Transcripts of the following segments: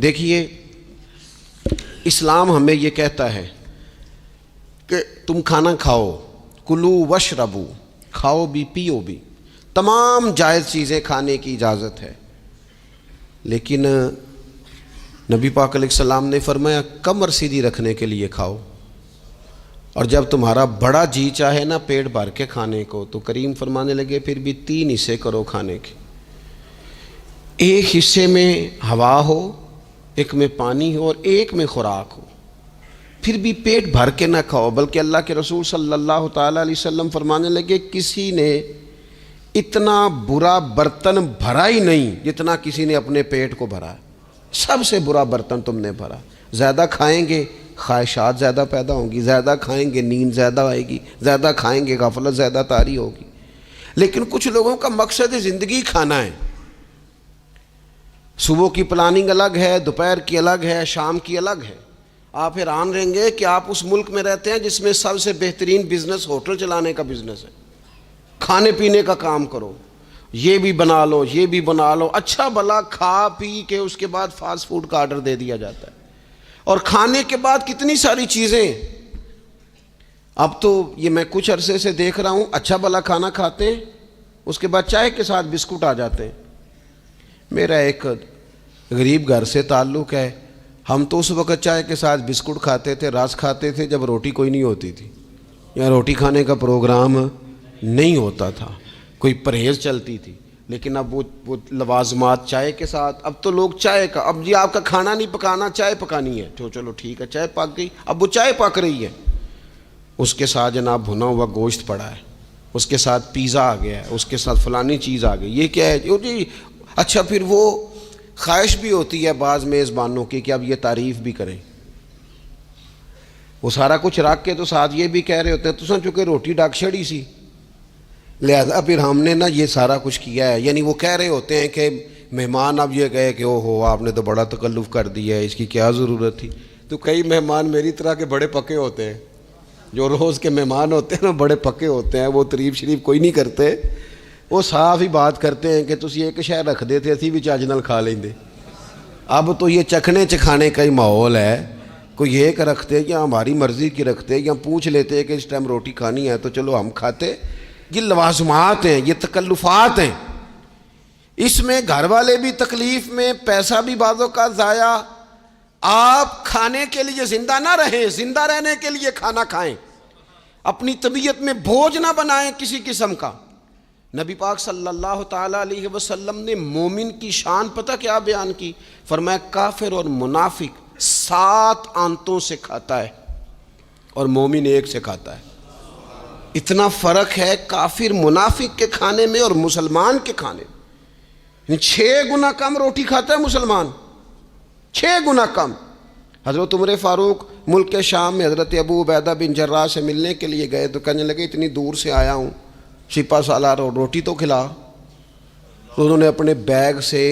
دیکھیے اسلام ہمیں یہ کہتا ہے کہ تم کھانا کھاؤ، کلو وشربو، کھاؤ بھی پیو بھی، تمام جائز چیزیں کھانے کی اجازت ہے، لیکن نبی پاک علیہ السلام نے فرمایا کمر سیدھی رکھنے کے لیے کھاؤ، اور جب تمہارا بڑا جی چاہے نا پیٹ بھر کے کھانے کو تو کریم فرمانے لگے پھر بھی 3 حصے کرو کھانے کے، ایک حصے میں ہوا ہو، ایک میں پانی ہو، اور ایک میں خوراک ہو، پھر بھی پیٹ بھر کے نہ کھاؤ۔ بلکہ اللہ کے رسول صلی اللہ تعالیٰ علیہ وسلم فرمانے لگے کسی نے اتنا برا برتن بھرا ہی نہیں جتنا کسی نے اپنے پیٹ کو بھرا، سب سے برا برتن تم نے بھرا۔ زیادہ کھائیں گے خواہشات زیادہ پیدا ہوں گی، زیادہ کھائیں گے نیند زیادہ آئے گی، زیادہ کھائیں گے غفلت زیادہ طاری ہوگی۔ لیکن کچھ لوگوں کا مقصد زندگی کھانا ہے، صبح کی پلاننگ الگ ہے، دوپہر کی الگ ہے، شام کی الگ ہے۔ آپ حیران رہیں گے کہ آپ اس ملک میں رہتے ہیں جس میں سب سے بہترین بزنس ہوٹل چلانے کا بزنس ہے، کھانے پینے کا کام کرو، یہ بھی بنا لو یہ بھی بنا لو، اچھا بھلا کھا پی کے اس کے بعد فاسٹ فوڈ کا آرڈر دے دیا جاتا ہے، اور کھانے کے بعد کتنی ساری چیزیں۔ اب تو یہ میں کچھ عرصے سے دیکھ رہا ہوں، اچھا بھلا کھانا کھاتے ہیں اس کے بعد چائے کے ساتھ بسکٹ آ جاتے ہیں۔ میرا ایک غریب گھر سے تعلق ہے، ہم تو اس وقت چائے کے ساتھ بسکٹ کھاتے تھے، رس کھاتے تھے جب روٹی کوئی نہیں ہوتی تھی، یا روٹی کھانے کا پروگرام نہیں ہوتا تھا، کوئی پرہیز چلتی تھی۔ لیکن اب وہ لوازمات چائے کے ساتھ، اب تو لوگ چائے کا، اب جی آپ کا کھانا نہیں پکانا چائے پکانی ہے، تو چلو ٹھیک ہے چائے پک گئی، اب وہ چائے پک رہی ہے، اس کے ساتھ جناب بھنا ہوا گوشت پڑا ہے، اس کے ساتھ پیزا آ گیا ہے، اس کے ساتھ فلانی چیز آ گئی، یہ کیا ہے جی؟ اچھا پھر وہ خواہش بھی ہوتی ہے بعض میزبانوں کی کہ اب یہ تعریف بھی کریں، وہ سارا کچھ رکھ کے تو ساتھ یہ بھی کہہ رہے ہوتے ہیں تو چونکہ روٹی ڈاک چھڑی سی، لہذا پھر ہم نے نا یہ سارا کچھ کیا ہے۔ یعنی وہ کہہ رہے ہوتے ہیں کہ مہمان اب یہ کہے کہ او ہو آپ نے تو بڑا تکلف کر دیا ہے، اس کی کیا ضرورت تھی۔ تو کئی مہمان میری طرح کے بڑے پکے ہوتے ہیں، جو روز کے مہمان ہوتے ہیں نا بڑے پکے ہوتے ہیں، وہ تعریف شریف کوئی نہیں کرتے، وہ صاف ہی بات کرتے ہیں کہ تسی ایک شے رکھ دے تے اسی بھی چج نال کھا لیں دے۔ اب تو یہ چکھنے چکھانے کا ہی ماحول ہے، کوئی ایک رکھتے یا ہماری مرضی کی رکھتے یا پوچھ لیتے کہ اس ٹائم روٹی کھانی ہے تو چلو ہم کھاتے۔ یہ لوازمات ہیں، یہ تکلفات ہیں، اس میں گھر والے بھی تکلیف میں، پیسہ بھی بعضوں کا ضائع۔ آپ کھانے کے لیے زندہ نہ رہیں، زندہ رہنے کے لیے کھانا کھائیں، اپنی طبیعت میں بوجھ نہ بنائیں کسی قسم کا۔ نبی پاک صلی اللہ تعالیٰ علیہ وسلم نے مومن کی شان پتہ کیا بیان کی؟ فرمایا کافر اور منافق 7 آنتوں سے کھاتا ہے اور مومن 1 سے کھاتا ہے۔ اتنا فرق ہے کافر منافق کے کھانے میں اور مسلمان کے کھانے میں۔ 6 گنا کم روٹی کھاتا ہے مسلمان، 6 گنا کم۔ حضرت عمر فاروق ملک کے شام میں حضرت ابو عبیدہ بن جراح سے ملنے کے لیے گئے تو کہنے لگے اتنی دور سے آیا ہوں، شپا سالار اور روٹی تو کھلا۔ تو انہوں نے اپنے بیگ سے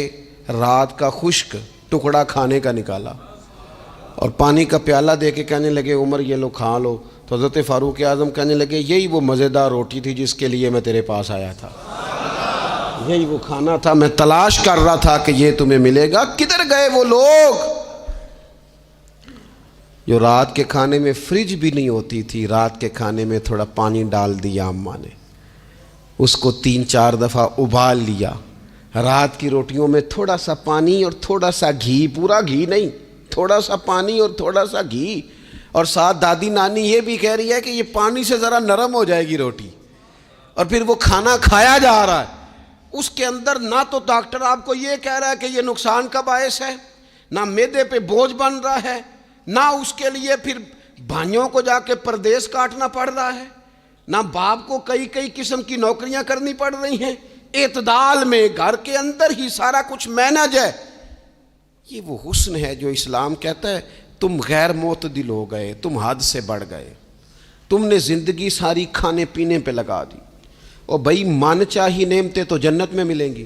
رات کا خشک ٹکڑا کھانے کا نکالا اور پانی کا پیالہ دے کے کہنے لگے عمر یہ لو کھا لو۔ تو حضرت فاروق اعظم کہنے لگے یہی وہ مزیدار روٹی تھی جس کے لیے میں تیرے پاس آیا تھا، یہی وہ کھانا تھا، میں تلاش کر رہا تھا کہ یہ تمہیں ملے گا۔ کدھر گئے وہ لوگ جو رات کے کھانے میں فریج بھی نہیں ہوتی تھی، رات کے کھانے میں تھوڑا پانی ڈال دیا اماں نے، اس کو 3-4 دفعہ ابال لیا، رات کی روٹیوں میں تھوڑا سا پانی اور تھوڑا سا گھی، پورا گھی نہیں، تھوڑا سا پانی اور تھوڑا سا گھی، اور ساتھ دادی نانی یہ بھی کہہ رہی ہے کہ یہ پانی سے ذرا نرم ہو جائے گی روٹی، اور پھر وہ کھانا کھایا جا رہا ہے۔ اس کے اندر نہ تو ڈاکٹر آپ کو یہ کہہ رہا ہے کہ یہ نقصان کا باعث ہے، نہ معدے پہ بوجھ بن رہا ہے، نہ اس کے لیے پھر بھائیوں کو جا کے پردیس کاٹنا پڑ رہا ہے، نہ باپ کو کئی قسم کی نوکریاں کرنی پڑ رہی ہیں، اعتدال میں گھر کے اندر ہی سارا کچھ مینج ہے۔ یہ وہ حسن ہے جو اسلام کہتا ہے تم غیر معتدل ہو گئے، تم حد سے بڑھ گئے، تم نے زندگی ساری کھانے پینے پہ لگا دی۔ اور بھائی من چاہی نعمتیں تو جنت میں ملیں گی،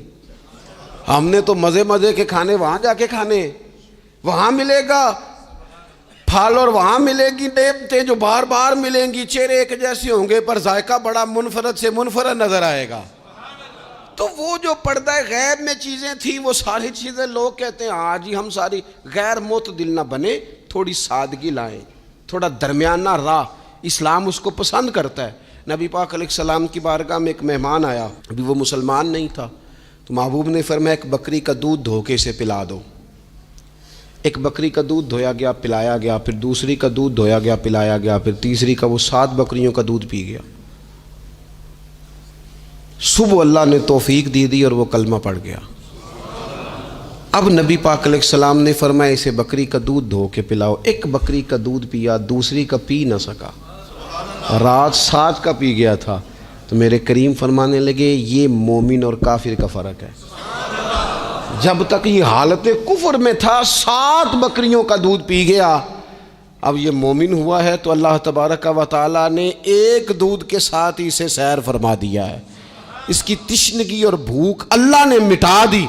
ہم نے تو مزے کے کھانے وہاں جا کے کھانے، وہاں ملے گا پھل اور وہاں ملے گی نعمتیں جو بار بار ملیں گی، چہرے ایک جیسے ہوں گے پر ذائقہ بڑا منفرد سے منفرد نظر آئے گا۔ تو وہ جو پردہ غیب میں چیزیں تھیں وہ ساری چیزیں لوگ کہتے ہیں ہاں جی ہم ساری غیر معتدل نہ بنے، تھوڑی سادگی لائیں، تھوڑا درمیانہ راہ، اسلام اس کو پسند کرتا ہے۔ نبی پاک علیہ السلام کی بارگاہ میں ایک مہمان آیا، ابھی وہ مسلمان نہیں تھا، تو محبوب نے فرمایا ایک بکری کا دودھ دھو کے اسے پلا دو۔ ایک بکری کا دودھ دھویا گیا، پلایا گیا، پھر دوسری کا دودھ دھویا گیا، پلایا گیا، پھر تیسری کا، وہ 7 بکریوں کا دودھ پی گیا۔ صبح اللہ نے توفیق دی اور وہ کلمہ پڑھ گیا۔ اب نبی پاک علیہ السلام نے فرمایا اسے بکری کا دودھ دھو کے پلاؤ۔ ایک بکری کا دودھ پیا، دوسری کا پی نہ سکا، رات 7 کا پی گیا تھا۔ تو میرے کریم فرمانے لگے یہ مومن اور کافر کا فرق ہے۔ جب تک یہ حالت کفر میں تھا 7 بکریوں کا دودھ پی گیا، اب یہ مومن ہوا ہے تو اللہ تبارک و تعالیٰ نے ایک دودھ کے ساتھ ہی اسے سیر فرما دیا ہے۔ اس کی تشنگی اور بھوک اللہ نے مٹا دی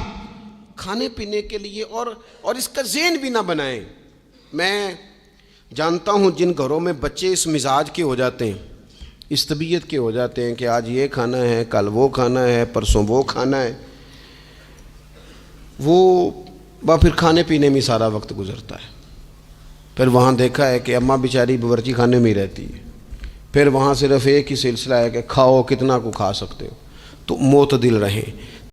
کھانے پینے کے لیے، اور اس کا ذہن بھی نہ بنائیں۔ میں جانتا ہوں جن گھروں میں بچے اس مزاج کے ہو جاتے ہیں، اس طبیعت کے ہو جاتے ہیں کہ آج یہ کھانا ہے، کل وہ کھانا ہے، پرسوں وہ کھانا ہے، وہ پھر کھانے پینے میں سارا وقت گزرتا ہے۔ پھر وہاں دیکھا ہے کہ اماں بیچاری باورچی خانے میں ہی رہتی ہے، پھر وہاں صرف ایک ہی سلسلہ ہے کہ کھاؤ کتنا کو کھا سکتے ہو۔ تو معتدل رہیں۔